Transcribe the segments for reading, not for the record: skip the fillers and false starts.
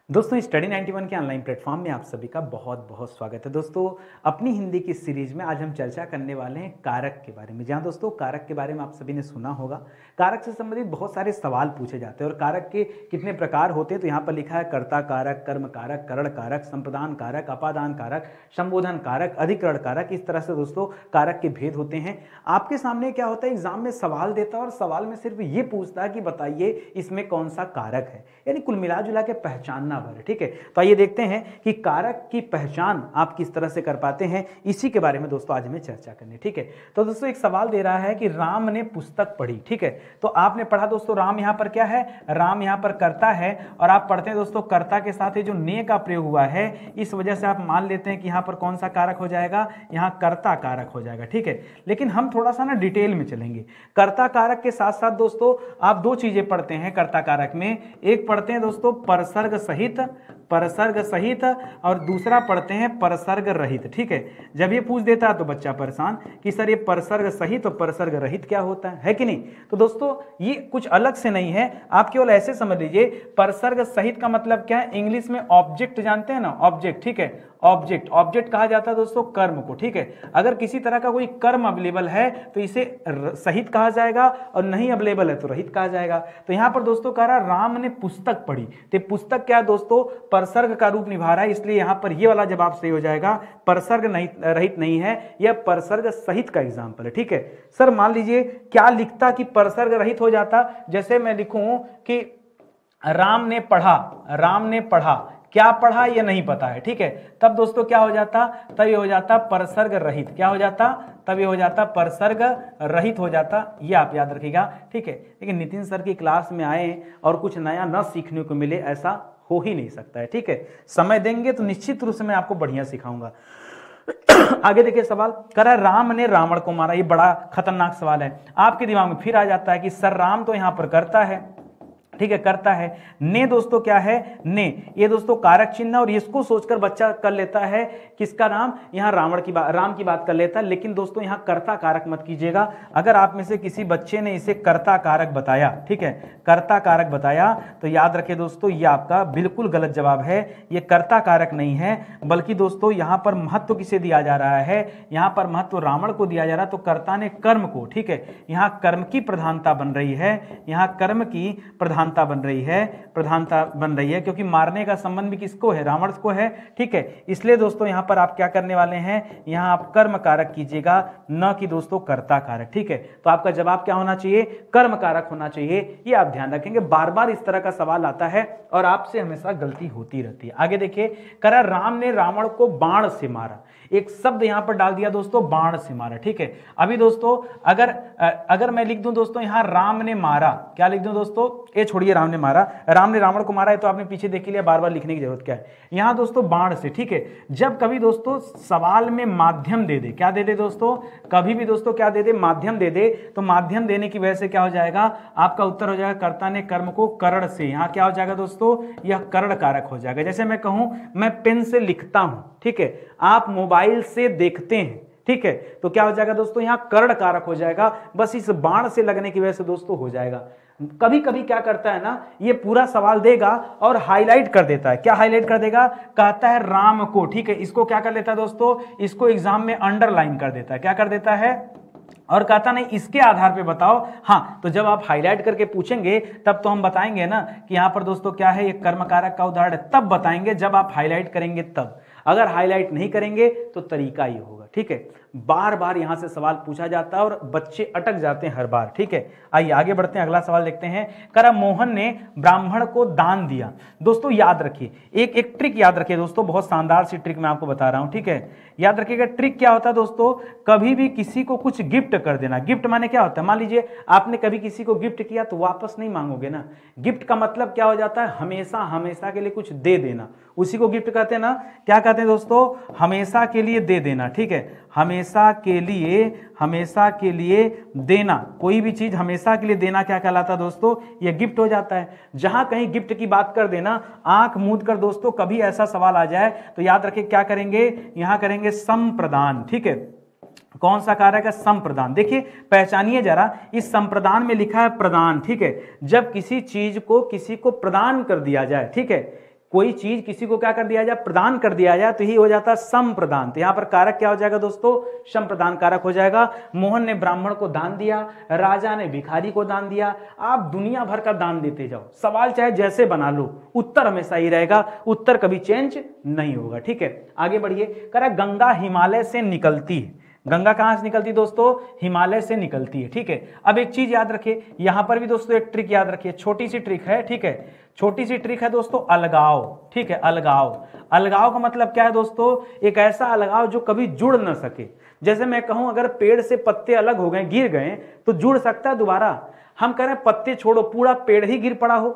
दोस्तों स्टडी 91 के online platform में आप सभी का बहुत बहुत स्वागत है। दोस्तों अपनी हिंदी की सीरीज में आज हम चर्चा करने वाले हैं कारक के बारे में। जहां दोस्तों कारक के बारे में आप सभी ने सुना होगा, कारक से संबंधित बहुत सारे सवाल पूछे जाते हैं और कारक के कितने प्रकार होते हैं तो यहाँ पर लिखा है कर्ता कारक, कर्म कारक, करण कारक, संप्रदान कारक, अपादान कारक, संबोधन कारक, अधिकरण कारक। इस तरह से दोस्तों कारक के भेद होते हैं। आपके सामने क्या होता है, एग्जाम में सवाल देता है और सवाल में सिर्फ ये पूछता है कि बताइए इसमें कौन सा कारक है, यानी कुल मिला जुला के पहचानना भर। ठीक है, तो आइए देखते हैं कि कारक की पहचान आप किस तरह से कर पाते हैं, इसी के बारे में दोस्तों आज हमें चर्चा करनी। ठीक है, तो दोस्तों एक सवाल दे रहा है कि राम ने पुस्तक पढ़ी। ठीक है, तो आपने पढ़ा दोस्तों, राम यहां पर क्या है, राम यहां पर कर्ता है और आप पढ़ते हैं दोस्तों कर्ता के साथ ये जो ने का प्रयोग हुआ है, इस वजह से आप मान लेते हैं कि यहां पर कौन सा कारक हो जाएगा, यहां कर्ता कारक हो जाएगा। ठीक है, लेकिन हम थोड़ा सा ना डिटेल में चलेंगे। कर्ता कारक के साथ साथ दोस्तों आप दो चीजें पढ़ते हैं कर्ता कारक में, एक पढ़ते हैं दोस्तों परसर्ग सहित और दूसरा पढ़ते हैं परसर्ग रहित। ठीक है, जब ये पूछ देता है तो बच्चा परेशान कि सर ये परसर्ग सहित और परसर्ग रहित क्या होता है कि नहीं। तो दोस्तों ये कुछ अलग से नहीं है, आप केवल ऐसे समझ लीजिए। परसर्ग सहित का मतलब क्या है, इंग्लिश में ऑब्जेक्ट जानते हैं ना, ऑब्जेक्ट। ठीक है, ऑब्जेक्ट कहा जाता है दोस्तों कर्म को। ठीक है, अगर किसी तरह का कोई कर्म अवेलेबल है तो इसे सहित कहा जाएगा और नहीं अवेलेबल है तो रहित कहा जाएगा। तो यहां पर दोस्तों कह रहा राम ने पुस्तक पढ़ी, तो पुस्तक क्या है दोस्तों, परसर्ग का रूप निभा रहा है, इसलिए यहां पर ये वाला जवाब सही हो जाएगा। परसर्ग नहीं रहित नहीं है, यह परसर्ग सहित का एग्जाम्पल है। ठीक है सर, मान लीजिए क्या लिखता कि परसर्ग रहित हो जाता, जैसे मैं लिखूं कि राम ने पढ़ा, क्या पढ़ा ये नहीं पता है। ठीक है, तब दोस्तों क्या हो जाता, तब ये हो जाता परसर्ग रहित। क्या हो जाता, तब ये हो जाता परसर्ग रहित हो जाता, ये आप याद रखिएगा। ठीक है, लेकिन नितिन सर की क्लास में आए और कुछ नया न सीखने को मिले, ऐसा हो ही नहीं सकता है। ठीक है, समय देंगे तो निश्चित रूप से मैं आपको बढ़िया सिखाऊंगा। आगे देखिए सवाल करा, राम ने रावण को मारा। ये बड़ा खतरनाक सवाल है, आपके दिमाग में फिर आ जाता है कि सर राम तो यहां पर करता है। ठीक है, करता है। ने दोस्तों क्या है, ने ये दोस्तों कारक चिन्ह, और इसको सोचकर बच्चा कर लेता है किसका नाम, यहां राम की बात कर लेता है। लेकिन दोस्तों यहां कर्ता कारक मत कीजिएगा। अगर आप में से किसी बच्चे ने इसे कर्ता कारक बताया, ठीक है, कर्ता कारक बताया, तो याद रखिए दोस्तों ये आपका बिल्कुल गलत जवाब है। ये कर्ता कारक नहीं है, बल्कि दोस्तों यहां पर महत्व किसे दिया जा रहा है, यहां पर महत्व रावण को दिया जा रहा है। तो कर्ता ने कर्म को, ठीक है, यहां कर्म की प्रधानता बन रही है, यहां कर्म की प्रधानता बन रही है, क्योंकि मारने का संबंध भी किसको है, रावण को है। ठीक है, इसलिए दोस्तों यहां पर आप क्या करने वाले हैं, यहां आप कर्म कारक कीजिएगा, न कि दोस्तों कर्ता कारक। ठीक है, तो आपका जवाब क्या होना चाहिए, कर्म कारक होना चाहिए। ये आप ध्यान रखेंगे, बार बार इस तरह का सवाल आता है और आपसे हमेशा गलती होती रहती है। आगे देखिए, करा राम ने रावण को बाण से मारा। एक शब्द यहां पर डाल दिया दोस्तों, बाण से मारा। ठीक है, अभी दोस्तों अगर मैं लिख दूं दोस्तों यहां राम ने मारा, क्या लिख दूं दोस्तों, ये छोड़िए, राम ने मारा, राम ने रावण को मारा है तो आपने पीछे देख लिया, बार बार लिखने की जरूरत क्या है। यहां दोस्तों बाण से, ठीक है, जब कभी दोस्तों सवाल में माध्यम दे दे, क्या दे दे दोस्तों, कभी भी दोस्तों क्या दे दे, माध्यम दे दे, तो माध्यम देने की वजह से क्या हो जाएगा, आपका उत्तर हो जाएगा कर्ता ने कर्म को करण से। यहां क्या हो जाएगा दोस्तों, यह करण कारक हो जाएगा। जैसे मैं कहूं मैं पेन से लिखता हूं, ठीक है, आप मोबाइल से देखते हैं, ठीक है, तो क्या हो जाएगा दोस्तों, यहां कर्ण कारक हो जाएगा। बस इस बाण से लगने की वजह से दोस्तों हो जाएगा। कभी कभी क्या करता है ना, ये पूरा सवाल देगा और हाईलाइट कर देता है। क्या हाईलाइट कर देगा, कहता है राम को, ठीक है, इसको क्या कर लेता है दोस्तों, इसको एग्जाम में अंडरलाइन कर देता है। क्या कर देता है, और कहता नहीं इसके आधार पे बताओ। हाँ, तो जब आप हाईलाइट करके पूछेंगे तब तो हम बताएंगे ना कि यहां पर दोस्तों क्या है, ये कर्म कारक का उदाहरण है, तब बताएंगे जब आप हाईलाइट करेंगे तब। अगर हाईलाइट नहीं करेंगे तो तरीका ही होगा। ठीक है, बार बार यहां से सवाल पूछा जाता है और बच्चे अटक जाते हैं हर बार। ठीक है, आइए आगे बढ़ते हैं, अगला सवाल देखते हैं। करा मोहन ने ब्राह्मण को दान दिया। दोस्तों याद रखिए, एक ट्रिक याद रखिए दोस्तों, बहुत शानदार सी ट्रिक मैं आपको बता रहा हूं। ठीक है, याद रखिएगा, ट्रिक क्या होता है दोस्तों, कभी भी किसी को कुछ गिफ्ट कर देना। गिफ्ट माने क्या होता है, मान लीजिए आपने कभी किसी को गिफ्ट किया तो वापस नहीं मांगोगे ना। गिफ्ट का मतलब क्या हो जाता है, हमेशा हमेशा के लिए कुछ दे देना, उसी को गिफ्ट कहते हैं ना। क्या कहते हैं दोस्तों, हमेशा के लिए दे देना। ठीक है, हमेशा के लिए देना, कोई भी चीज हमेशा के लिए देना क्या कहलाता है दोस्तों, ये गिफ्ट हो जाता है। जहां कहीं गिफ्ट की बात कर देना, आंख मूंद कर दोस्तों कभी ऐसा सवाल आ जाए तो याद रखिए क्या करेंगे, यहां करेंगे संप्रदान। ठीक है, कौन सा कारक है, संप्रदान। देखिए पहचानिए जरा, इस संप्रदान में लिखा है प्रदान। ठीक है, जब किसी चीज को किसी को प्रदान कर दिया जाए, ठीक है, कोई चीज किसी को क्या कर दिया जाए, प्रदान कर दिया जाए, तो ही हो जाता है संप्रदान। तो यहां पर कारक क्या हो जाएगा दोस्तों, संप्रदान कारक हो जाएगा। मोहन ने ब्राह्मण को दान दिया, राजा ने भिखारी को दान दिया। आप दुनिया भर का दान देते जाओ, सवाल चाहे जैसे बना लो, उत्तर हमेशा ही रहेगा, उत्तर कभी चेंज नहीं होगा। ठीक है, आगे बढ़िए। कह रहा गंगा हिमालय से निकलती है। गंगा कहां से निकलती है दोस्तों, हिमालय से निकलती है। ठीक है, अब एक चीज याद रखिए, यहां पर भी दोस्तों एक ट्रिक याद रखिए, छोटी सी ट्रिक है। ठीक है, छोटी सी ट्रिक है दोस्तों, अलगाव। ठीक है, अलगाव। अलगाव का मतलब क्या है दोस्तों, एक ऐसा अलगाव जो कभी जुड़ ना सके। जैसे मैं कहूं अगर पेड़ से पत्ते अलग हो गए, गिर गए, तो जुड़ सकता है दोबारा। हम कह रहे हैं पत्ते छोड़ो, पूरा पेड़ ही गिर पड़ा हो,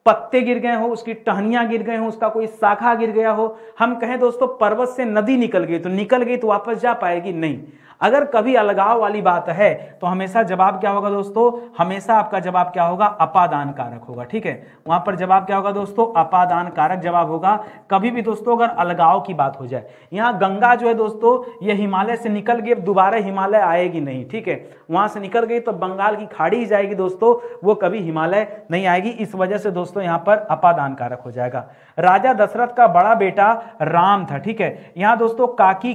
पत्ते गिर गए हो, उसकी टहनियां गिर गए हो, उसका कोई शाखा गिर गया हो। हम कहें दोस्तों पर्वत से नदी निकल गई, तो निकल गई तो वापस जा पाएगी नहीं। अगर कभी अलगाव वाली बात है तो हमेशा जवाब क्या होगा दोस्तों, हमेशा आपका जवाब क्या होगा, अपादान कारक होगा। ठीक है, वहां पर जवाब क्या होगा दोस्तों, अपादान कारक जवाब होगा। कभी भी दोस्तों अगर अलगाव की बात हो जाए, यहां गंगा जो है दोस्तों ये हिमालय से निकल गई, दोबारा हिमालय आएगी नहीं। ठीक है, वहां से निकल गई तो बंगाल की खाड़ी ही जाएगी दोस्तों, वो कभी हिमालय नहीं आएगी। इस वजह से दोस्तों यहां पर अपादान कारक हो जाएगा। राजा दशरथ का बड़ा बेटा राम था। ठीक है, यहां दोस्तों काकी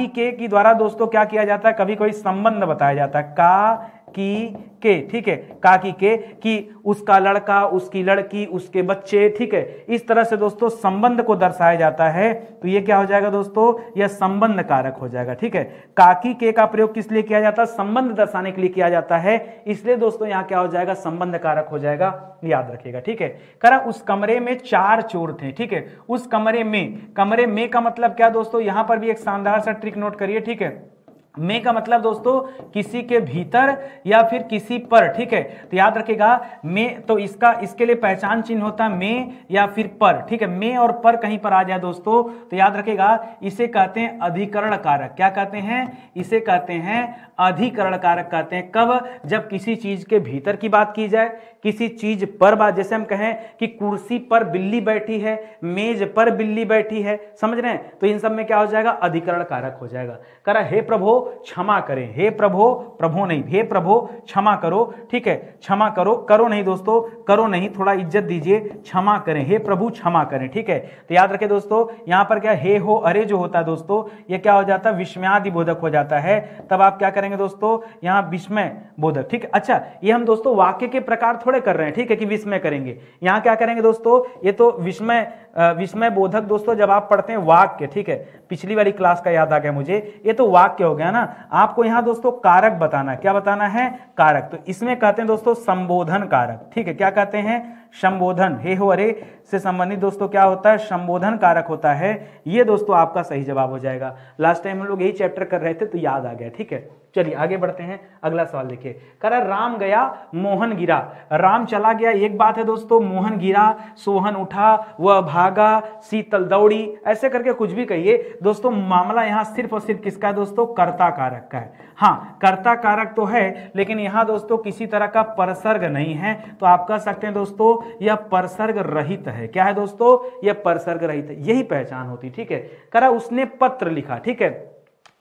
के की द्वारा दोस्तों क्या किया जाता है, कभी कोई संबंध बताया जाता है, का की के। ठीक है, काकी के कि उसका लड़का, उसकी लड़की, उसके बच्चे। ठीक है, इस तरह से दोस्तों संबंध को दर्शाया जाता है, तो ये क्या हो जाएगा दोस्तों, यह संबंध कारक हो जाएगा। ठीक है, काकी के का प्रयोग किस लिए किया जाता है, संबंध दर्शाने के लिए किया जाता है, इसलिए दोस्तों यहां क्या हो जाएगा, संबंध कारक हो जाएगा, याद रखिएगा। ठीक है, करा उस कमरे में 4 चोर थे। ठीक है, उस कमरे में का मतलब क्या दोस्तों, यहां पर भी एक शानदार सा ट्रिक नोट करिए। ठीक है, में का मतलब दोस्तों किसी के भीतर या फिर किसी पर। ठीक है, तो याद रखिएगा में, तो इसके लिए पहचान चिन्ह होता है में या फिर पर। ठीक है, में और पर कहीं पर आ जाए दोस्तों तो याद रखिएगा इसे कहते हैं अधिकरण कारक। क्या कहते हैं, इसे कहते हैं अधिकरण कारक कहते हैं। कब, जब किसी चीज के भीतर की बात की जाए, किसी चीज पर बात, जैसे हम कहें कि कुर्सी पर बिल्ली बैठी है, मेज पर बिल्ली बैठी है, समझ रहे हैं, तो इन सब में क्या हो जाएगा, अधिकरण कारक हो जाएगा। कह रहा हे प्रभु क्षमा करें, हे प्रभु, प्रभु नहीं, हे प्रभु क्षमा करो। ठीक है, क्षमा करो, करो नहीं दोस्तों, करो नहीं, थोड़ा इज्जत दीजिए, क्षमा करें, हे प्रभु क्षमा करें। ठीक है, तो याद रखें दोस्तों यहां पर क्या हे हो अरे जो होता है दोस्तों, ये क्या हो जाता है, विस्मयादि बोधक हो जाता है। तब आप क्या करेंगे दोस्तों, यहां विस्मय बोधक। ठीक है, अच्छा ये हम दोस्तों वाक्य के प्रकार थोड़े कर रहे हैं। ठीक है, कि विस्मय करेंगे, यहां क्या करेंगे दोस्तों, ये तो विस्मय बोधक दोस्तों जब आप पढ़ते हैं वाक्य। ठीक है, पिछली वाली क्लास का याद आ गया मुझे, ये तो वाक्य हो गया ना। आपको यहां दोस्तों कारक बताना, क्या बताना है, कारक। तो इसमें कहते हैं दोस्तों संबोधन कारक। ठीक है, क्या कहते हैं, संबोधन, हे हो अरे से संबंधित दोस्तों क्या होता है, संबोधन कारक होता है। ये दोस्तों आपका सही जवाब हो जाएगा। लास्ट टाइम हम लोग यही चैप्टर कर रहे थे तो याद आ गया। ठीक है, चलिए आगे बढ़ते हैं। अगला सवाल देखिए, कह रहा राम गया मोहन गिरा। राम चला गया एक बात है दोस्तों, मोहन गिरा, सोहन उठा, वह भागा, शीतल दौड़ी, ऐसे करके कुछ भी कहिए दोस्तों। मामला यहां सिर्फ और सिर्फ किसका है दोस्तों, कर्ता कारक का है। हाँ, कर्ता कारक तो है, लेकिन यहां दोस्तों किसी तरह का परसर्ग नहीं है, तो आप कह सकते हैं दोस्तों यह परसर्ग रहित है। क्या है दोस्तों, यह परसर्ग रहित है, यही पहचान होती। ठीक है, कह रहा उसने पत्र लिखा। ठीक है,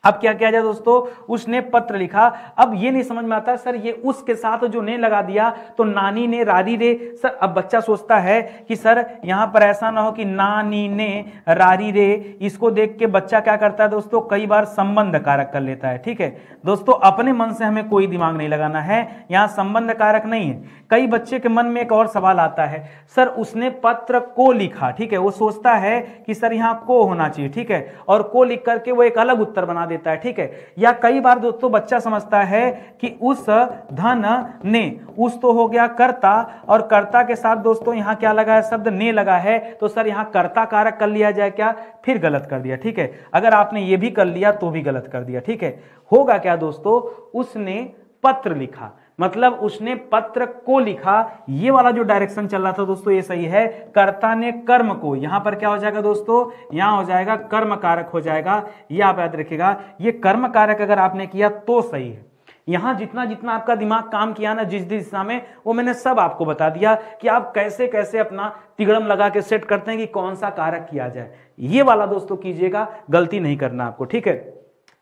अब क्या किया जाए दोस्तों, उसने पत्र लिखा। अब ये नहीं समझ में आता सर ये उसके साथ जो ने लगा दिया तो नानी ने रारी रे। सर अब बच्चा सोचता है कि सर यहां पर ऐसा ना हो कि नानी ने रारी रे, इसको देख के बच्चा क्या करता है दोस्तों, कई बार संबंध कारक कर लेता है। ठीक है दोस्तों, अपने मन से हमें कोई दिमाग नहीं लगाना है, यहां संबंध कारक नहीं है। कई बच्चे के मन में एक और सवाल आता है, सर उसने पत्र को लिखा। ठीक है, वो सोचता है कि सर यहां को होना चाहिए। ठीक है, और को लिख करके वो एक अलग उत्तर बना देता है। ठीक है, या कई बार दोस्तों बच्चा समझता है कि उस धन ने, उस तो हो गया कर्ता, और कर्ता के साथ दोस्तों यहां क्या लगा है, शब्द ने लगा है, तो सर यहां कर्ता कारक कर लिया जाए क्या, फिर गलत कर दिया। ठीक है, अगर आपने ये भी कर लिया तो भी गलत कर दिया। ठीक है, होगा क्या दोस्तों, उसने पत्र लिखा, मतलब उसने पत्र को लिखा। ये वाला जो डायरेक्शन चल रहा था दोस्तों ये सही है। कर्ता ने कर्म को, यहां पर क्या हो जाएगा दोस्तों, यहां हो जाएगा कर्म कारक हो जाएगा। ये आप याद रखिएगा, ये कर्म कारक अगर आपने किया तो सही है। यहां जितना जितना आपका दिमाग काम किया ना जिस दिशा में, वो मैंने सब आपको बता दिया कि आप कैसे कैसे अपना तिगड़म लगा के सेट करते हैं कि कौन सा कारक किया जाए। ये वाला दोस्तों कीजिएगा, गलती नहीं करना आपको। ठीक है,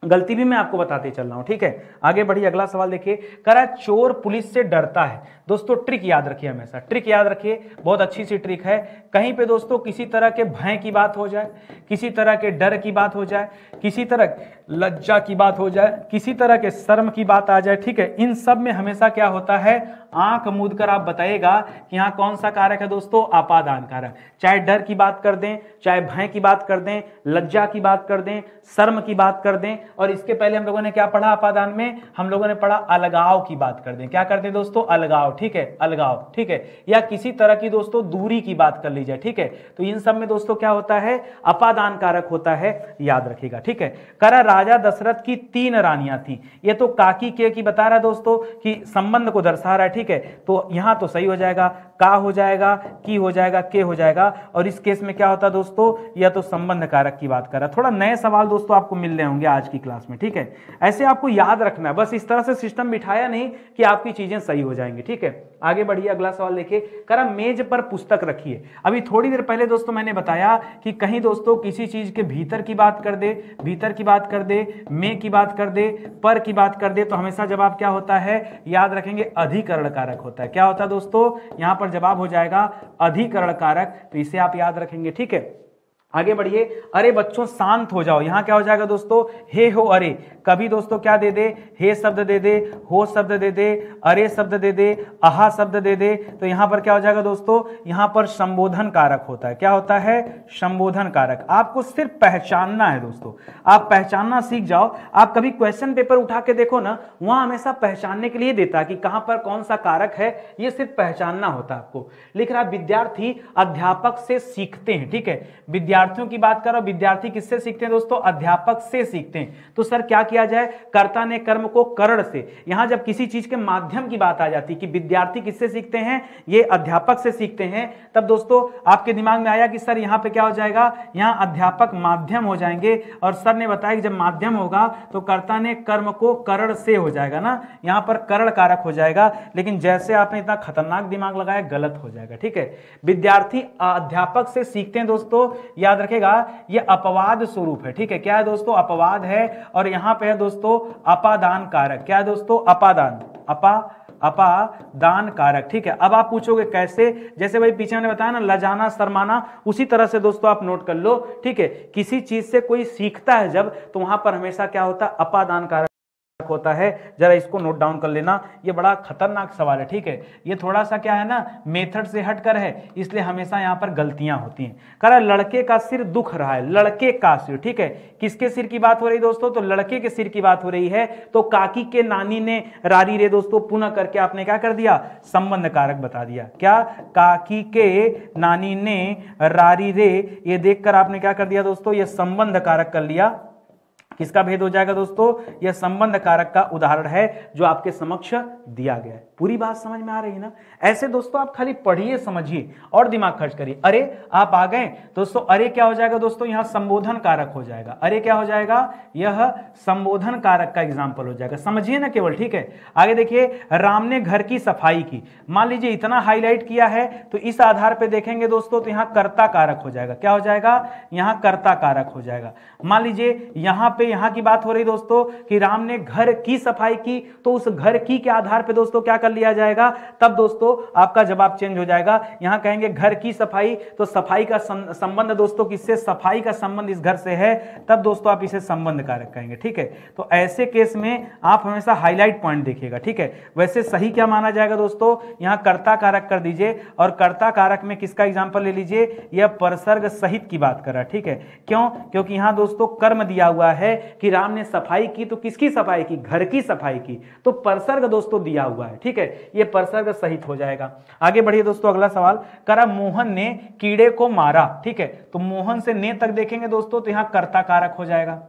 गलती भी मैं आपको बताते चल रहा हूं, ठीक है। आगे बढ़िए, अगला सवाल देखिए। करा चोर पुलिस से डरता है। दोस्तों ट्रिक याद रखिए, हमेशा ट्रिक याद रखिए, बहुत अच्छी सी ट्रिक है। कहीं पे दोस्तों किसी तरह के भय की बात हो जाए, किसी तरह के डर की बात हो जाए, किसी तरह लज्जा की बात हो जाए, किसी तरह के शर्म की बात आ जाए, ठीक है, इन सब में हमेशा क्या होता है, आंख मूंद कर आप बताइएगा कि यहाँ कौन सा कारक है दोस्तों, अपादान कारक। चाहे डर की बात कर दें, चाहे भय की बात कर दें, लज्जा की बात कर दें, शर्म की बात कर दें, और इसके पहले हम लोगों ने क्या पढ़ा अपादान में, हम लोगों ने पढ़ा अलगाव की बात कर दें। क्या करते हैं दोस्तों, अलगाव, ठीक है, अलगाव, ठीक है, या किसी तरह की दोस्तों दूरी की बात कर ली जाए, ठीक है। तो इन सब में दोस्तों क्या होता है, अपादान कारक होता है, याद रखिएगा, ठीक है। करा राजा दशरथ की 3 रानियां थी। ये तो काकी के की बता रहा है दोस्तों कि संबंध को दर्शा रहा है, ठीक है। तो यहां तो सही हो जाएगा, का हो जाएगा, की हो जाएगा, के हो जाएगा, और इस केस में क्या होता है दोस्तों, यह तो संबंध कारक की बात कर रहा है। थोड़ा नए सवाल दोस्तों आपको मिल रहे होंगे आज की क्लास में, ठीक है। ऐसे आपको याद रखना है, बस इस तरह से सिस्टम बिठाया नहीं कि आपकी चीजें सही हो जाएंगी, ठीक है। आगे बढ़िए, अगला सवाल देखिए। करा मेज पर पुस्तक रखिए। अभी थोड़ी देर पहले दोस्तों मैंने बताया कि कहीं दोस्तों किसी चीज के भीतर की बात कर दे, भीतर की बात कर दे, में की बात कर दे, पर की बात कर दे, तो हमेशा जवाब क्या होता है, याद रखेंगे, अधिकरण कारक होता है। क्या होता है दोस्तों, यहां पर जवाब हो जाएगा अधिकरण कारक, तो इसे आप याद रखेंगे, ठीक है। आगे बढ़िए। अरे बच्चों शांत हो जाओ, यहां क्या हो जाएगा दोस्तों, हे हो अरे। कभी दोस्तों क्या दे दे, हे शब्द दे दे, हो शब्द दे दे, अरे शब्द दे दे, आहा शब्द दे दे, तो यहां पर क्या हो जाएगा दोस्तों, यहां पर संबोधन कारक होता है। क्या होता है, संबोधन कारक। आपको सिर्फ पहचानना है दोस्तों, आप पहचानना सीख जाओ। आप कभी क्वेश्चन पेपर उठा के देखो ना, वहां हमेशा पहचानने के लिए देता है कि कहां पर कौन सा कारक है, ये सिर्फ पहचानना होता है आपको। लिख रहा विद्यार्थी अध्यापक से सीखते हैं, ठीक है। विद्यार्थियों की बात करो, विद्यार्थी किससे सीखते हैं दोस्तों, अध्यापक से सीखते हैं। तो सर क्या किया जाए, कर्ता ने कर्म को करण से। यहां जब किसी चीज के माध्यम की बात आ जाती कि विद्यार्थी किससे सीखते हैं, ये अध्यापक से सीखते हैं, तब दोस्तों आपके दिमाग में आया कि सर यहां पे क्या हो जाएगा, यहां अध्यापक माध्यम हो जाएंगे, और सर ने बताया कि जब माध्यम होगा तो कर्ता ने कर्म को करण से हो जाएगा ना, यहां पर करण कारक हो जाएगा। लेकिन जैसे आपने इतना खतरनाक दिमाग लगाया, गलत हो जाएगा, ठीक है। विद्यार्थी अध्यापक से सीखते हैं दोस्तों, याद रखेगा, ये अपवाद स्वरूप है, ठीक है। क्या है दोस्तों, अपवाद है, और यहां पे है दोस्तों अपादान कारक। क्या है दोस्तों, अपादान, अपादान कारक, ठीक है। अब आप पूछोगे कैसे, जैसे भाई पीछे मैंने बताया ना, लजाना शर्माना, उसी तरह से दोस्तों आप नोट कर लो, ठीक है। किसी चीज से कोई सीखता है जब, तो वहां पर हमेशा क्या होता है, अपादान कारक होता है। जरा इसको नोट डाउन कर लेना, ये बड़ा खतरनाक सवाल है, ठीक है। ये थोड़ा सा क्या है ना, मेथड से हटकर है, इसलिए हमेशा यहां पर गलतियां होती हैं। कह रहा लड़के का सिर दुख रहा है, लड़के का सिर, ठीक है। किसके सिर की बात हो रही दोस्तों, तो लड़के के सिर की बात हो रही है। तो काकी के नानी ने रारी रे दोस्तों, पुनः करके आपने क्या कर दिया, संबंध कारक बता दिया। क्या, काकी के नानी ने रारी रे, ये देखकर आपने क्या कर दिया दोस्तों, ये संबंध कारक कर लिया। किसका भेद हो जाएगा दोस्तों, यह संबंध कारक का उदाहरण है जो आपके समक्ष दिया गया है। पूरी बात समझ में आ रही है ना। ऐसे दोस्तों आप खाली पढ़िए, समझिए और दिमाग खर्च करिए। अरे आप आ गए दोस्तों, अरे क्या हो जाएगा दोस्तों, यहां संबोधन कारक हो जाएगा। अरे क्या हो जाएगा, यह संबोधन कारक का एग्जाम्पल हो जाएगा, समझिए ना केवल, ठीक है। आगे देखिए, राम ने घर की सफाई की। मान लीजिए इतना हाईलाइट किया है, तो इस आधार पर देखेंगे दोस्तों, तो यहां कर्ता कारक हो जाएगा। क्या हो जाएगा, यहां कर्ता कारक हो जाएगा। मान लीजिए यहां पे, यहां की बात हो रही दोस्तों कि राम ने घर की सफाई की, तो उस घर की के आधार पे दोस्तों क्या कर लिया जाएगा, तब दोस्तों आपका जवाब चेंज हो जाएगा। यहां कहेंगे घर की सफाई, तो सफाई का संबंध दोस्तों किससे, सफाई का संबंध इस घर से है, तब दोस्तों आप इसे संबंध कारक कहेंगे, ठीक है। तो ऐसे केस में आप हमेशा हाईलाइट पॉइंट देखिएगा, ठीक है। वैसे सही क्या माना जाएगा दोस्तों, यहां कर्ता कारक कर दीजिए, और कर्ता कारक में किसका एग्जाम्पल ले लीजिए, यह परसर्ग सहित की बात कर रहा है, ठीक है। क्यों, क्योंकि यहां दोस्तों कर्म दिया हुआ है कि राम ने सफाई की, तो किसकी सफाई की, घर की सफाई की, तो परसर्ग दोस्तों दिया हुआ है, ठीक है। ये परसर्ग सहित हो जाएगा। आगे बढ़िए दोस्तों, अगला सवाल, करा मोहन ने कीड़े को मारा, ठीक है। तो मोहन से ने तक देखेंगे दोस्तों, तो यहां कर्ता कारक हो जाएगा,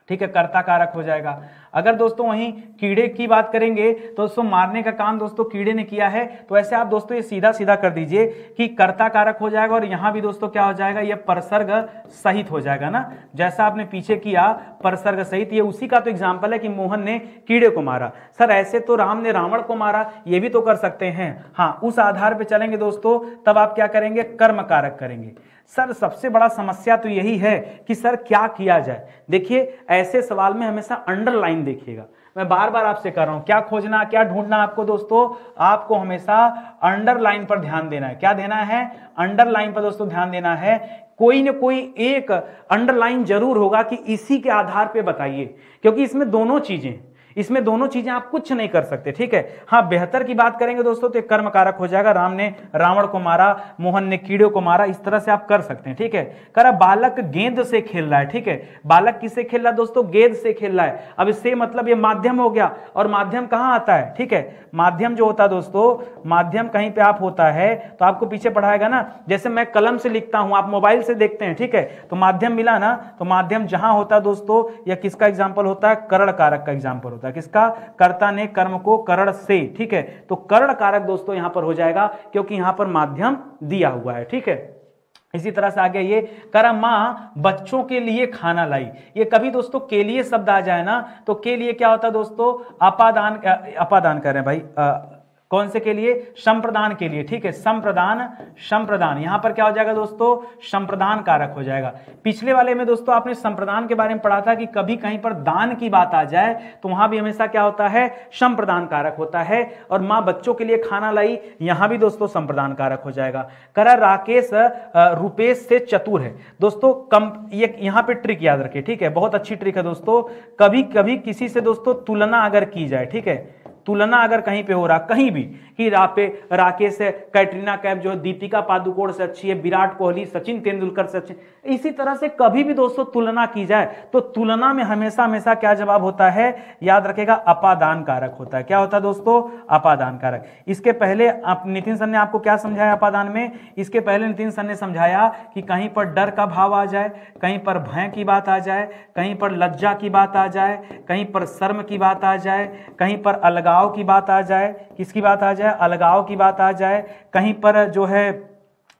ठीक है, कर्ता कारक हो जाएगा। अगर दोस्तों वहीं कीड़े की बात करेंगे तो दोस्तों मारने का काम दोस्तों कीड़े ने किया है, तो ऐसे आप दोस्तों ये सीधा सीधा कर दीजिए कि कर्ता कारक हो जाएगा और यहां भी दोस्तों क्या हो जाएगा, ये परसर्ग सहित हो जाएगा ना, जैसा आपने पीछे किया परसर्ग सहित। ये उसी का तो एग्जाम्पल है कि मोहन ने कीड़े को मारा। सर ऐसे तो राम ने रावण को मारा, ये भी तो कर सकते हैं। हाँ, उस आधार पर चलेंगे दोस्तों, तब आप क्या करेंगे, कर्म कारक करेंगे। सर सबसे बड़ा समस्या तो यही है कि सर क्या किया जाए। देखिए ऐसे सवाल में हमेशा अंडरलाइन देखिएगा, मैं बार बार आपसे कर रहा हूं, क्या खोजना क्या ढूंढना आपको दोस्तों, आपको हमेशा अंडरलाइन पर ध्यान देना है। क्या देना है, अंडरलाइन पर दोस्तों ध्यान देना है। कोई न कोई एक अंडरलाइन जरूर होगा कि इसी के आधार पे बताइए, क्योंकि इसमें दोनों चीजें आप कुछ नहीं कर सकते, ठीक है। हाँ, बेहतर की बात करेंगे दोस्तों तो कर्म कारक हो जाएगा, राम ने रावण को मारा, मोहन ने कीड़े को मारा, इस तरह से आप कर सकते हैं, ठीक है। करा बालक गेंद से खेल रहा है, ठीक है। बालक किससे खेल रहा है दोस्तों, गेंद से खेल रहा है। अब इससे मतलब ये माध्यम हो गया, और माध्यम कहां आता है, ठीक है। माध्यम जो होता है दोस्तों, माध्यम कहीं पे आप होता है तो आपको पीछे पढ़ाएगा ना, जैसे मैं कलम से लिखता हूं, आप मोबाइल से देखते हैं, ठीक है, तो माध्यम मिला ना, तो माध्यम जहां होता है दोस्तों, यह किसका एग्जाम्पल होता है, करण कारक का एग्जाम्पल होता है। किसका, कर्ता ने कर्म को करण से, ठीक है, तो करण कारक दोस्तों यहां पर हो जाएगा, क्योंकि यहां पर माध्यम दिया हुआ है, ठीक है। इसी तरह से आगे ये करा मां बच्चों के लिए खाना लाई। ये कभी दोस्तों के लिए शब्द आ जाए ना, तो के लिए क्या होता है दोस्तों, अपादान कर रहे हैं भाई, कौन से के लिए, संप्रदान के लिए, ठीक है। संप्रदान यहां पर क्या हो जाएगा दोस्तों, संप्रदान कारक हो जाएगा। पिछले वाले में दोस्तों आपने संप्रदान के बारे में पढ़ा था कि कभी कहीं पर दान की बात आ जाए तो वहां भी हमेशा क्या होता है, संप्रदान कारक होता है। और मां बच्चों के लिए खाना लाई, यहां भी दोस्तों संप्रदान कारक हो जाएगा। करा राकेश रुपेश से चतुर है। दोस्तों ये यहां पे ट्रिक याद रखिए, ठीक है, बहुत अच्छी ट्रिक है दोस्तों। कभी कभी किसी से दोस्तों तुलना अगर की जाए, ठीक है, तुलना अगर कहीं पे हो रहा, कहीं भी कि राकेश से कैटरीना कैफ जो है दीपिका पादुकोण से अच्छी है, विराट कोहली सचिन तेंदुलकर से अच्छी, इसी तरह से कभी भी दोस्तों तुलना की जाए तो तुलना में हमेशा हमेशा क्या जवाब होता है, याद रखेगा, अपादान कारक होता है। क्या होता है दोस्तों, अपादान कारक। इसके पहले नितिन सर ने आपको क्या समझाया अपादान में, इसके पहले नितिन सर ने समझाया कि कहीं पर डर का भाव आ जाए, कहीं पर भय की बात आ जाए, कहीं पर लज्जा की बात आ जाए, कहीं पर शर्म की बात आ जाए, कहीं पर अलगाव की बात आ जाए, किसकी बात आ जाए, अलगाव की बात आ जाए, कहीं पर जो है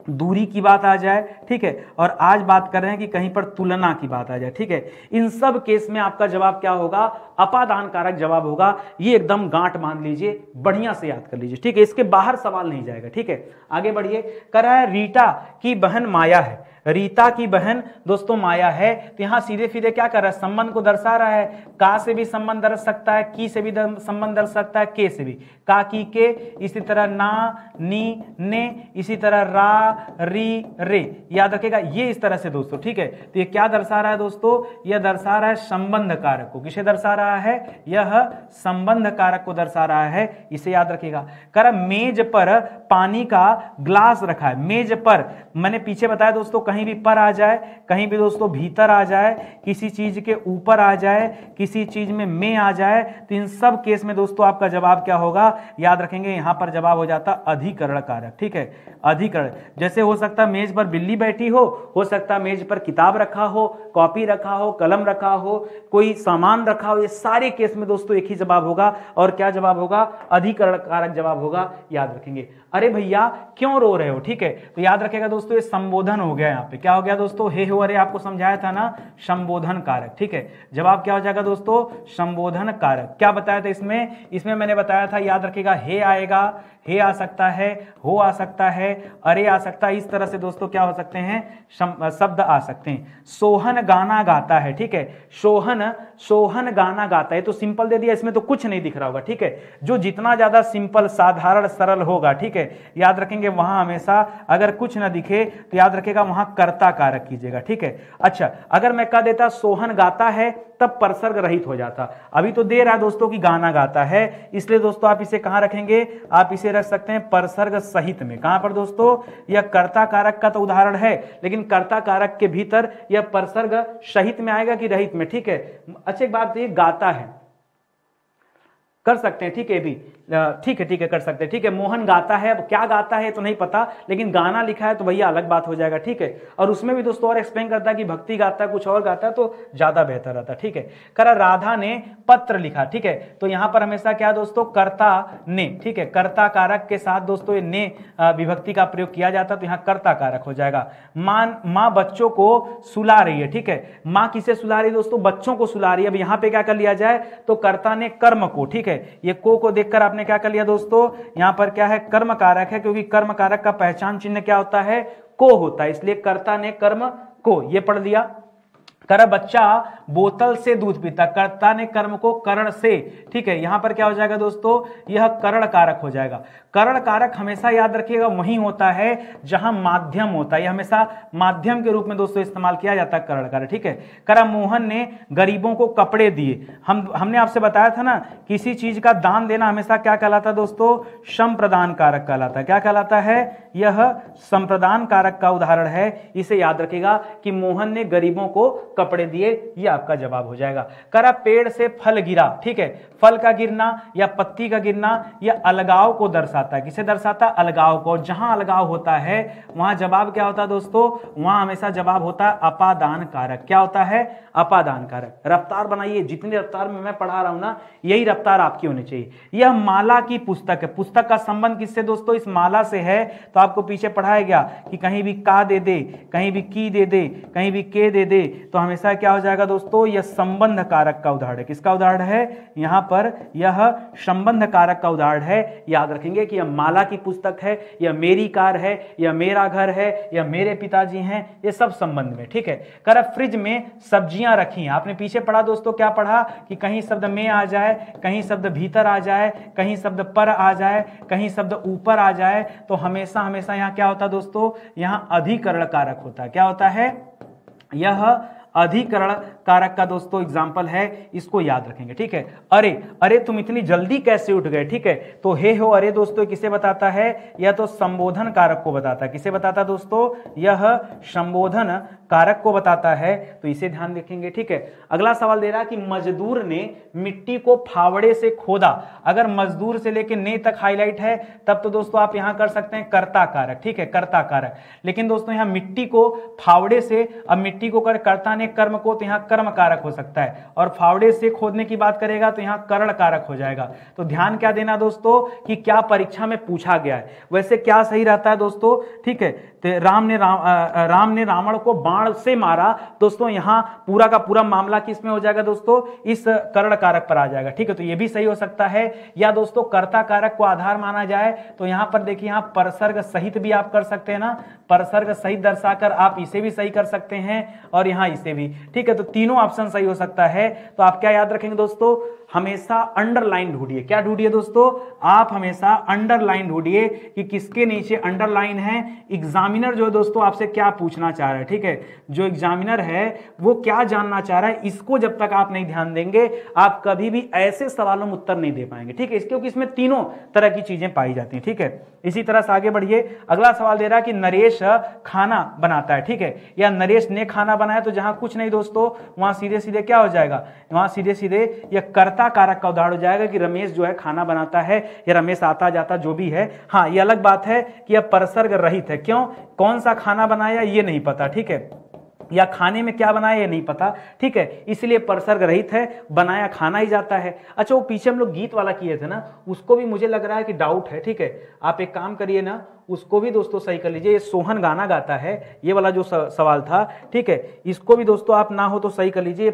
दूरी की बात आ जाए, ठीक है। और आज बात कर रहे हैं कि कहीं पर तुलना की बात आ जाए, ठीक है। इन सब केस में आपका जवाब क्या होगा, अपादान कारक जवाब होगा। ये एकदम गांठ मान लीजिए, बढ़िया से याद कर लीजिए, ठीक है, इसके बाहर सवाल नहीं जाएगा, ठीक है। आगे बढ़िए, कर रहा है रीटा की बहन माया है। रीता की बहन दोस्तों माया है, तो यहां सीधे सीधे क्या कर रहा है, संबंध को दर्शा रहा है। का से भी संबंध दर्श सकता है, की से भी संबंध दर्श सकता है, के से भी, का की के, इसी तरह ना नी ने, इसी तरह रा री रे, याद रखेगा ये इस तरह से दोस्तों, ठीक है। तो ये क्या दर्शा रहा है दोस्तों, यह दर्शा रहा है संबंध कारक को। किसे दर्शा रहा है, यह संबंध कारक को दर्शा रहा है, इसे याद रखेगा। कर मेज पर पानी का ग्लास रखा है। मेज पर मैंने पीछे बताया दोस्तों, कहीं भी पर आ जाए, कहीं भी दोस्तों भीतर आ जाए, किसी चीज के ऊपर आ जाए, किसी चीज में आ जाए, तो इन सब केस में दोस्तों आपका जवाब क्या होगा, याद रखेंगे, यहां पर जवाब हो जाता अधिकरण कारक, ठीक है। अधिकरण जैसे हो सकता है मेज पर बिल्ली बैठी हो सकता है मेज पर किताब रखा हो, कॉपी रखा हो, कलम रखा हो, कोई सामान रखा हो, ये सारे केस में दोस्तों एक ही जवाब होगा, और क्या जवाब होगा, अधिकरण कारक जवाब होगा, याद रखेंगे। अरे भैया क्यों रो रहे हो, ठीक है, तो याद रखेगा दोस्तों ये संबोधन हो गया। यहाँ पे क्या हो गया दोस्तों, हे हो अरे, आपको समझाया था ना, संबोधन कारक, ठीक है। जवाब क्या हो जाएगा दोस्तों, संबोधन कारक। क्या बताया था इसमें मैंने बताया था, याद रखेगा, हे आएगा, हे आ सकता है, हो आ सकता है, अरे आ सकता है, इस तरह से दोस्तों क्या हो सकते हैं, शब्द आ सकते हैं। सोहन गाना गाता है, ठीक है, सोहन गाना गाता है, तो सिंपल दे दिया, इसमें तो कुछ नहीं दिख रहा होगा, ठीक है। जो जितना ज्यादा सिंपल साधारण सरल होगा, ठीक है, याद रखेंगे, वहां हमेशा अगर कुछ ना दिखे तो याद रखेगा वहां कर्ता कारक कीजिएगा, ठीक है। अच्छा, अगर मैं कह देता सोहन गाता है, तब परसर्ग रहित हो जाता। अभी तो दे रहा है दोस्तों कि गाना गाता है, इसलिए दोस्तों आप इसे कहां रखेंगे, आप इसे रख सकते हैं परसर्ग सहित में। कहां पर दोस्तों, यह कर्ता कारक का तो उदाहरण है, लेकिन कर्ता कारक के भीतर यह परसर्ग सहित में आएगा कि रहित में, ठीक है। अच्छा, एक बात ये गाता है, कर सकते हैं, ठीक है, भी ठीक है कर सकते हैं, ठीक है। मोहन गाता है, अब क्या गाता है तो नहीं पता, लेकिन गाना लिखा है तो भैया अलग बात हो जाएगा, ठीक है। और उसमें भी दोस्तों और एक्सप्लेन करता है कि भक्ति गाता है, कुछ और गाता है तो ज्यादा बेहतर रहता है, ठीक है। करा राधा ने पत्र लिखा, ठीक है, तो यहां पर हमेशा क्या दोस्तों, कर्ता ने, ठीक है, कर्ता कारक के साथ दोस्तों ये ने विभक्ति का प्रयोग किया जाता है, तो यहां कर्ता कारक हो जाएगा। मां बच्चों को सुला रही है, ठीक है, मां किसे सुला रही है दोस्तों, बच्चों को सुला रही है। अब यहां पे क्या कर लिया जाए, तो कर्ता ने कर्म को, ठीक है, ये को देखकर आपने क्या कर लिया दोस्तों, यहां पर क्या है, कर्म कारक है, क्योंकि कर्म कारक का पहचान चिन्ह क्या होता है, को होता है, इसलिए कर्ता ने कर्म को, ये पढ़ दिया। कर बच्चा बोतल से दूध पीता, कर्ता ने कर्म को करण से, ठीक है, यहां पर क्या हो जाएगा दोस्तों, यह करण कारक हो जाएगा। करण कारक हमेशा याद रखिएगा वहीं होता है जहां माध्यम होता है, यह हमेशा माध्यम के रूप में दोस्तों इस्तेमाल किया जाता है करण कारक, ठीक है। करा मोहन ने गरीबों को कपड़े दिए, हमने आपसे बताया था ना, किसी चीज का दान देना हमेशा क्या कहलाता है दोस्तों, संप्रदान कारक कहलाता है। क्या कहलाता है, यह संप्रदान कारक का उदाहरण है, इसे याद रखिएगा कि मोहन ने गरीबों को कपड़े दिए, ये आपका जवाब हो जाएगा। करा पेड़ से फल गिरा, ठीक है, फल का गिरना या पत्ती का गिरना यह अलगाव को दर्शाता है, किसे दर्शाता है, अलगाव को। जहां अलगाव होता है वहां जवाब क्या होता है दोस्तों, वहां हमेशा जवाब होता है अपादान कारक। क्या होता है, अपादान कारक। रफ्तार बनाइए, जितनी रफ्तार में मैं पढ़ा रहा हूं ना, यही रफ्तार आपकी होनी चाहिए। यह माला की पुस्तक है, पुस्तक का संबंध किससे दोस्तों, इस माला से है, तो आपको पीछे पढ़ाया गया कि कहीं भी का दे दे, कहीं भी की दे दे, कहीं भी के दे दे, तो हमेशा क्या हो जाएगा दोस्तों, यह संबंध कारक का उदाहरण है। किसका उदाहरण है, यहां पर यह संबंध कारक का उदाहरण है। याद रखेंगे कि यह माला की पुस्तक है, यह मेरी कार है, यह मेरा घर है, यह मेरे पिताजी हैं, ये सब संबंध में, ठीक है। कर फ्रिज में सब्जियां रखी, आपने पीछे पढ़ा दोस्तों, क्या पढ़ा कि कहीं शब्द में आ जाए, कहीं शब्द भीतर आ जाए, कहीं शब्द पर आ जाए, कहीं शब्द ऊपर आ जाए, तो हमेशा हमेशा यहां क्या होता है दोस्तों, यहां अधिकरण कारक होता है। क्या होता है, यह अधिकरण कारक का दोस्तों एग्जाम्पल है, इसको याद रखेंगे, ठीक है। अरे अरे तुम इतनी जल्दी कैसे उठ गए, ठीक है, तो हे हो अरे दोस्तों किसे बताता है, यह तो संबोधन कारक को बताता है। किसे बताता है दोस्तों, यह संबोधन कारक को बताता है, तो इसे ध्यान रखेंगे, ठीक है। अगला सवाल दे रहा है कि मजदूर ने मिट्टी को फावड़े से खोदा। अगर मजदूर से लेकर ने तक हाईलाइट है तब तो दोस्तों आप यहां कर सकते हैं कर्ता कारक, ठीक है, कर्ता कारक। लेकिन दोस्तों यहां मिट्टी को फावड़े से, अब मिट्टी को कर कर्ता ने कर्म को, तो यहां कर्म कारक हो सकता है, और फावड़े से खोदने की बात करेगा तो यहां करण कारक हो जाएगा। तो ध्यान क्या देना दोस्तों कि क्या परीक्षा में पूछा गया है, वैसे क्या सही रहता है दोस्तों, ठीक है। तो राम ने रावण को बाण से मारा, दोस्तों यहां पूरा का पूरा मामला किस में हो जाएगा दोस्तों, इस करण कारक पर आ जाएगा, ठीक है। तो यह भी सही हो सकता है। या दोस्तों कर्ता कारक को आधार माना जाए तो यहां पर देखिए, यहां परसर्ग सहित भी आप कर सकते हैं ना, परसर्ग सहित दर्शाकर आप इसे भी सही कर सकते हैं और यहां इसे भी, ठीक है। तो तीनों ऑप्शन सही हो सकता है। तो आप क्या याद रखेंगे दोस्तों, हमेशा अंडरलाइन ढूंढिए। क्या ढूंढिए दोस्तों, आप हमेशा अंडरलाइन ढूंढिए कि किसके नीचे अंडरलाइन है। एग्जामिनर जो है दोस्तों आपसे क्या पूछना चाह रहा है, ठीक है, जो एग्जामिनर है वो क्या जानना चाह रहा है, इसको जब तक आप नहीं ध्यान देंगे आप कभी भी ऐसे सवालों में उत्तर नहीं दे पाएंगे, ठीक है। क्योंकि इसमें तीनों तरह की चीजें पाई जाती हैं, ठीक है। इसी तरह से आगे बढ़िए। अगला सवाल दे रहा है कि नरेश खाना बनाता है, ठीक है, या नरेश ने खाना बनाया, तो जहां कुछ नहीं दोस्तों वहां सीधे सीधे क्या हो जाएगा, वहां सीधे सीधे यह कर्ता कारक का उदाहरण हो जाएगा कि रमेश जो है खाना बनाता है, या रमेश आता जाता जो भी है। हाँ, ये अलग बात है कि यह परसर्ग रहित है। क्यों, कौन सा खाना बनाया ये नहीं पता, ठीक है, या खाने में क्या बनाया ये नहीं पता, ठीक है, इसलिए परसर्ग रहित है, बनाया खाना ही जाता है। अच्छा, वो पीछे हम लोग गीत वाला किए थे ना, उसको भी मुझे लग रहा है कि डाउट है, ठीक है। आप एक काम करिए ना, उसको भी दोस्तों सही कर लीजिए। ये सोहन गाना गाता है, ये वाला जो सवाल था, ठीक है, इसको भी दोस्तों आप ना हो तो सही कर लीजिए।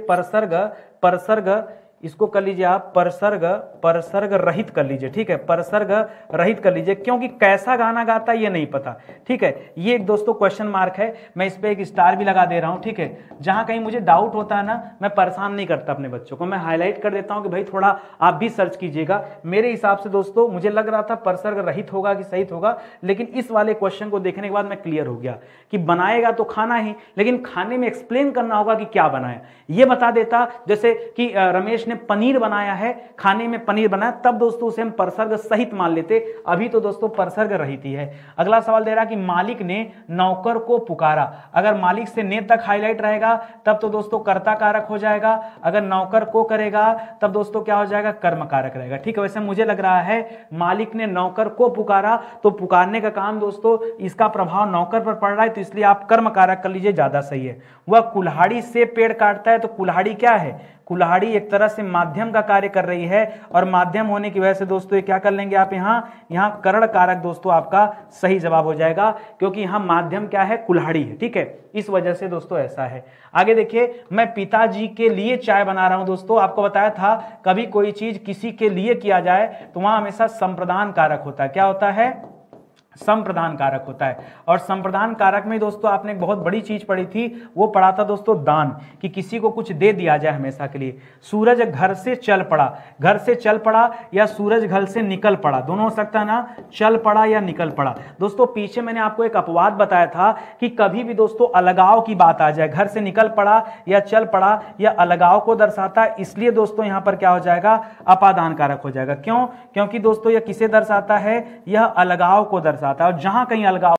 परसर्ग इसको कर लीजिए आप परसर्ग रहित कर लीजिए, ठीक है, परसर्ग रहित कर लीजिए, क्योंकि कैसा गाना गाता है ये नहीं पता, ठीक है। ये एक दोस्तों क्वेश्चन मार्क है, मैं इस पे एक स्टार भी लगा दे रहा हूं, ठीक है। जहां कहीं मुझे डाउट होता है ना, मैं परेशान नहीं करता अपने बच्चों को, मैं हाईलाइट कर देता हूं कि भाई थोड़ा आप भी सर्च कीजिएगा। मेरे हिसाब से दोस्तों मुझे लग रहा था परसर्ग रहित होगा कि सहित होगा, लेकिन इस वाले क्वेश्चन को देखने के बाद मैं क्लियर हो गया कि बनाएगा तो खाना ही, लेकिन खाने में एक्सप्लेन करना होगा कि क्या बनाया। ये बता देता, जैसे कि रमेश उसने पनीर बनाया है, खाने में पनीर बनाया, तब दोस्तों उसे हम परसर्ग सहित मान लेते, अभी तो दोस्तों परसर्ग रहित ही है। अगला सवाल दे रहा कि मालिक ने नौकर को पुकारा। अगर मालिक से ने तक हाईलाइट रहेगा तब तो दोस्तों कर्ता कारक हो जाएगा, अगर नौकर को करेगा तब दोस्तों क्या हो जाएगा, कर्म कारक रहेगा। ठीक है, वैसे मुझे लग रहा है मालिक ने नौकर को पुकारा, तो पुकारने का काम दोस्तों इसका प्रभाव नौकर पर पड़ रहा है, तो इसलिए आप कर्म कारक कर लीजिए, ज्यादा सही है। वह कुल्हाड़ी से पेड़ काटता है, तो कुल्हाड़ी क्या है, कुल्हाड़ी एक तरह से माध्यम का कार्य कर रही है, और माध्यम होने की वजह से दोस्तों ये क्या कर लेंगे आप, यहां करण कारक दोस्तों आपका सही जवाब हो जाएगा, क्योंकि यहां माध्यम क्या है, कुल्हाड़ी है। ठीक है, इस वजह से दोस्तों ऐसा है। आगे देखिए, मैं पिताजी के लिए चाय बना रहा हूं। दोस्तों आपको बताया था कभी कोई चीज किसी के लिए किया जाए तो वहां हमेशा संप्रदान कारक होता है। क्या होता है, संप्रदान कारक होता है। और संप्रदान कारक में दोस्तों आपने एक बहुत बड़ी चीज पढ़ी थी, वो पढ़ा था दोस्तों दान, कि किसी को कुछ दे दिया जाए हमेशा के लिए। सूरज घर से चल पड़ा, घर से चल पड़ा या सूरज घर से निकल पड़ा, दोनों हो सकता है ना, चल पड़ा या निकल पड़ा। दोस्तों पीछे मैंने आपको एक अपवाद बताया था कि कभी भी दोस्तों अलगाव की बात आ जाए, घर से निकल पड़ा या चल पड़ा, या अलगाव को दर्शाता है, इसलिए दोस्तों यहां पर क्या हो जाएगा, अपादान कारक हो जाएगा। क्यों, क्योंकि दोस्तों यह किसे दर्शाता है, यह अलगाव को दर्शाता है। और जहां कहीं अलगाव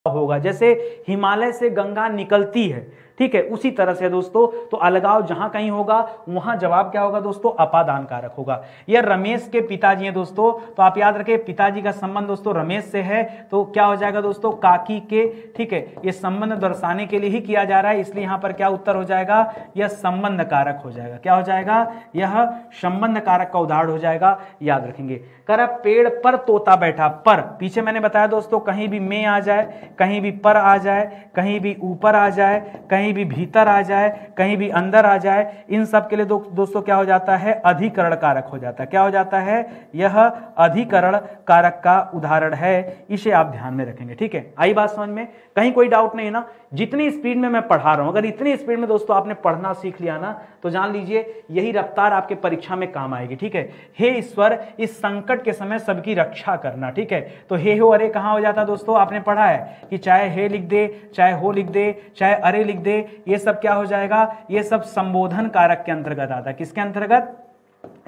होगा, जैसे हिमालय से गंगा निकलती है, ठीक है, उसी तरह से दोस्तों तो अलगाव जहां कहीं होगा वहां जवाब क्या होगा दोस्तों, अपादान कारक होगा। यह रमेश के पिताजी हैं दोस्तों, तो आप याद रखें पिताजी का संबंध दोस्तों रमेश से है, तो क्या हो जाएगा दोस्तों, काकी के। ठीक है, यह संबंध दर्शाने के लिए ही किया जा रहा है, इसलिए यहां पर क्या उत्तर हो जाएगा, यह संबंध कारक हो जाएगा। क्या हो जाएगा, यह संबंध कारक का उदाहरण हो जाएगा, याद रखेंगे। कर पेड़ पर तोता बैठा, पर पीछे मैंने बताया दोस्तों कहीं भी में आ जाए, कहीं भी पर आ जाए, कहीं भी ऊपर आ जाए, कहीं भी भीतर आ जाए, कहीं भी अंदर आ जाए, इन सब के लिए दोस्तों क्या हो जाता है, अधिकरण कारक हो जाता है। क्या हो जाता है, यह अधिकरण कारक का उदाहरण है, इसे आप ध्यान में रखेंगे। ठीक है, आई बात समझ में, कहीं कोई डाउट नहीं ना। जितनी स्पीड में मैं पढ़ा रहा हूं, अगर इतनी स्पीड में दोस्तों आपने पढ़ना सीख लिया ना, तो जान लीजिए यही रफ्तार आपके परीक्षा में काम आएगी। ठीक है, हे ईश्वर इस संकट के समय सबकी रक्षा करना। ठीक है, तो हे हो अरे कहां हो जाता दोस्तों, आपने पढ़ा है कि चाहे हे लिख दे, चाहे हो लिख दे, चाहे अरे लिख दे, ये सब क्या हो जाएगा, ये सब संबोधन कारक के अंतर्गत आता है। किसके अंतर्गत,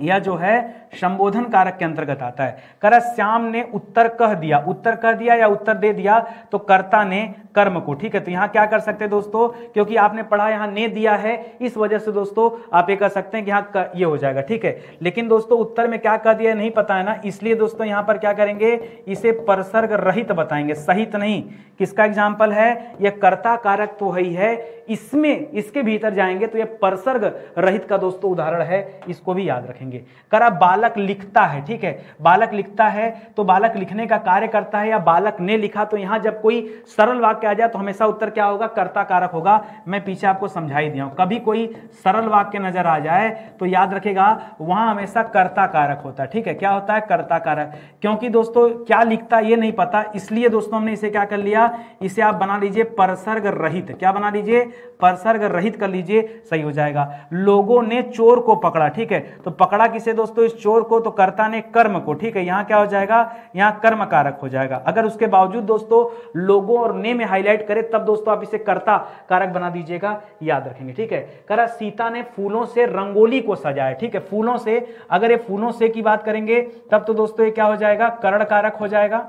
यह जो है संबोधन कारक के अंतर्गत आता है। कर श्याम ने उत्तर कह दिया, उत्तर कह दिया या उत्तर दे दिया, तो कर्ता ने कर्म को। ठीक है, तो यहां क्या कर सकते हैं दोस्तों, क्योंकि आपने पढ़ा यहां ने दिया है, इस वजह से दोस्तों आप ये कर सकते हैं कि यहां ये हो जाएगा। ठीक है, लेकिन दोस्तों उत्तर में क्या कह दिया नहीं पता है ना, इसलिए दोस्तों यहां पर क्या करेंगे, इसे परसर्ग रहित बताएंगे, सहित नहीं। किसका एग्जाम्पल है, यह कर्ता कारक तो ही है, इसमें इसके भीतर जाएंगे तो यह परसर्ग रहित का दोस्तों उदाहरण है, इसको भी याद रखेंगे। करा बालक लिखता है। ठीक है, बालक लिखता है तो बालक लिखने का कार्य करता है, या बालक ने लिखा, तो यहां जब कोई सरल वाक्य आ जाए तो हमेशा उत्तर क्या होगा, कर्ता कारक होगा। मैं पीछे आपको समझा ही दिया हूं, कभी कोई सरल वाक्य नजर आ जाए तो याद रखेगा वहां हमेशा कर्ता कारक होता है। ठीक है, क्या होता है, कर्ता कारक। क्योंकि दोस्तों क्या लिखता ये नहीं पता, इसलिए दोस्तों हमने इसे क्या कर लिया, इसे आप बना लीजिए परसर्ग रहित। क्या बना लीजिए, परसर्ग रहित कर लीजिए, सही हो जाएगा। लोगों ने चोर को पकड़ा। ठीक है, तो पकड़ा किसे दोस्तों, इस चोर को, तो कर्ता ने कर्म को। ठीक है, यहां क्या हो जाएगा, यहां कर्म कारक हो जाएगा। अगर उसके बावजूद दोस्तों लोगों और ने में हाईलाइट करे तब दोस्तों आप इसे कर्ता कारक बना दीजिएगा, याद रखेंगे। ठीक है, करा सीता ने फूलों से रंगोली को सजाया। ठीक है, फूलों से, अगर ये फूलों से की बात करेंगे तब तो दोस्तों ये क्या हो जाएगा, करण कारक हो जाएगा,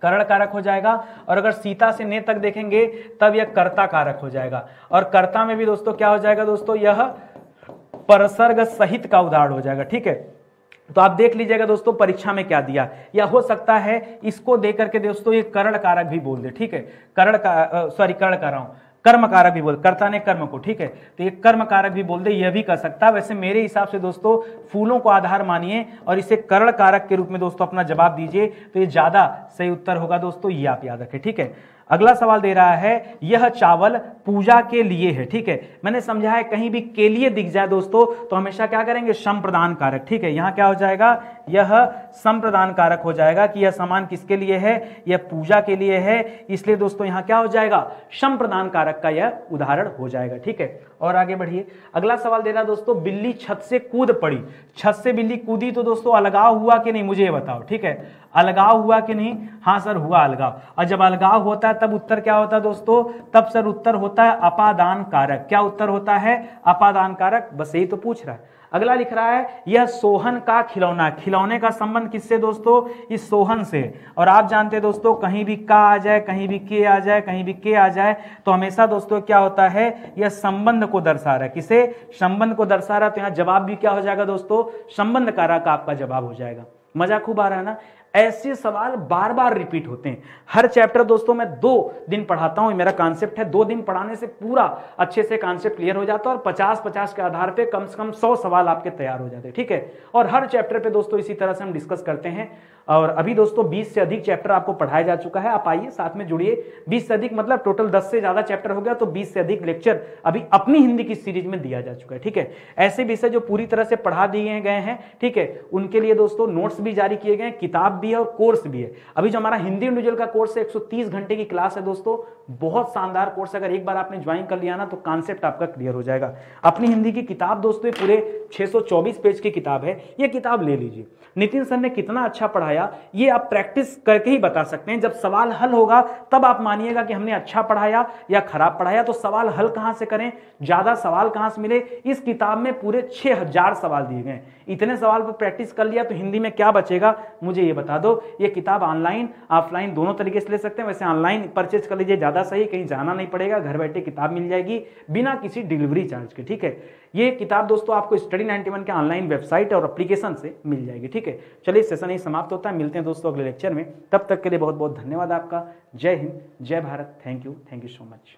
करण कारक हो जाएगा। और अगर सीता से ने तक देखेंगे तब यह कर्ता कारक हो जाएगा। और कर्ता में भी दोस्तों क्या हो जाएगा दोस्तों, यह परसर्ग सहित का उदाहरण हो जाएगा। ठीक है, तो आप देख लीजिएगा दोस्तों परीक्षा में क्या दिया, या हो सकता है इसको देकर के दोस्तों ये करण कारक भी बोल दे। ठीक है, करण कर रहा हूं, कर्म कारक भी बोल, कर्ता ने कर्म को। ठीक है, तो ये कर्म कारक भी बोल दे, यह भी कर सकता है। वैसे मेरे हिसाब से दोस्तों फूलों को आधार मानिए और इसे करण कारक के रूप में दोस्तों अपना जवाब दीजिए, तो ये ज्यादा सही उत्तर होगा दोस्तों, ये आप याद रखें। ठीक है, अगला सवाल दे रहा है, यह चावल पूजा के लिए है। ठीक है, मैंने समझा है कहीं भी के लिए दिख जाए दोस्तों तो हमेशा क्या करेंगे, संप्रदान कारक। ठीक है, यहां क्या हो जाएगा, यह संप्रदान कारक हो जाएगा कि यह सामान किसके लिए है, यह पूजा के लिए है, इसलिए दोस्तों यहां क्या हो जाएगा, संप्रदान कारक का यह उदाहरण हो जाएगा। ठीक है, और आगे बढ़िए। अगला सवाल दे रहा दोस्तों, बिल्ली छत से कूद पड़ी। छत से बिल्ली कूदी तो दोस्तों अलगाव हुआ कि नहीं, मुझे ये बताओ। ठीक है, अलगाव हुआ कि नहीं, हाँ सर हुआ अलगाव। और जब अलगाव होता है तब उत्तर क्या होता है दोस्तों, तब सर उत्तर होता है अपादान कारक। क्या उत्तर होता है, अपादान कारक, बस यही तो पूछ रहा है। अगला लिख रहा है यह सोहन का खिलौना। खिलौने का संबंध किससे दोस्तों? इस सोहन से। और आप जानते हैं दोस्तों, कहीं भी का आ जाए, कहीं भी के आ जाए, कहीं भी के आ जाए, तो हमेशा दोस्तों क्या होता है, यह संबंध को दर्शा रहा है। किसे? संबंध को दर्शा रहा है। तो यहां जवाब भी क्या हो जाएगा दोस्तों? संबंध कारक आपका जवाब हो जाएगा। मजा खूब आ रहा है ना? ऐसे सवाल बार बार रिपीट होते हैं। हर चैप्टर दोस्तों मैं 2 दिन पढ़ाता हूं, मेरा कॉन्सेप्ट है। 2 दिन पढ़ाने से पूरा अच्छे से कॉन्सेप्ट क्लियर हो जाता है और 50-50 के आधार पे कम से कम 100 सवाल आपके तैयार हो जाते हैं, ठीक है। और हर चैप्टर पे दोस्तों इसी तरह से हम डिस्कस करते हैं। और अभी दोस्तों 20 से अधिक चैप्टर आपको पढ़ाया जा चुका है। आप आइए साथ में जुड़िए। 20 से अधिक मतलब टोटल 10 से ज्यादा चैप्टर हो गया, तो 20 से अधिक लेक्चर अभी अपनी हिंदी की सीरीज में दिया जा चुका है, ठीक है। ऐसे विषय जो पूरी तरह से पढ़ा दिए गए हैं, ठीक है, उनके लिए दोस्तों नोट्स भी जारी किए गए हैं, किताब भी है और कोर्स भी है। अभी जो हमारा हिंदी इंडिविजुअल का कोर्स है 130 घंटे की क्लास है दोस्तों, बहुत शानदार कोर्स। अगर एक बार आपने ज्वाइन कर लिया ना तो कॉन्सेप्ट आपका क्लियर हो जाएगा। अपनी हिंदी की किताब दोस्तों पूरे 624 पेज की किताब है, ये किताब ले लीजिए। नितिन सर ने कितना अच्छा पढ़ाया ये आप प्रैक्टिस करके ही बता सकते हैं। जब सवाल हल होगा तब आप मानिएगा कि हमने अच्छा पढ़ाया या खराब पढ़ाया। तो सवाल हल कहां से करें, ज्यादा सवाल कहां से मिले? इस किताब में पूरे 6000 सवाल दिए गए। इतने सवाल पर प्रैक्टिस कर लिया तो हिंदी में क्या बचेगा, मुझे ये बता दो। ये किताब ऑनलाइन ऑफलाइन दोनों तरीके से ले सकते हैं। वैसे ऑनलाइन परचेज कर लीजिए, ज्यादा सही, कहीं जाना नहीं पड़ेगा, घर बैठे किताब मिल जाएगी बिना किसी डिलीवरी चार्ज के, ठीक है। ये किताब दोस्तों आपको स्टडी 91 के ऑनलाइन वेबसाइट और एप्लीकेशन से मिल जाएगी, ठीक है। चलिए सेशन यही समाप्त होता है, मिलते हैं दोस्तों अगले लेक्चर में। तब तक के लिए बहुत बहुत धन्यवाद आपका। जय हिंद, जय Bharat. Thank you so much.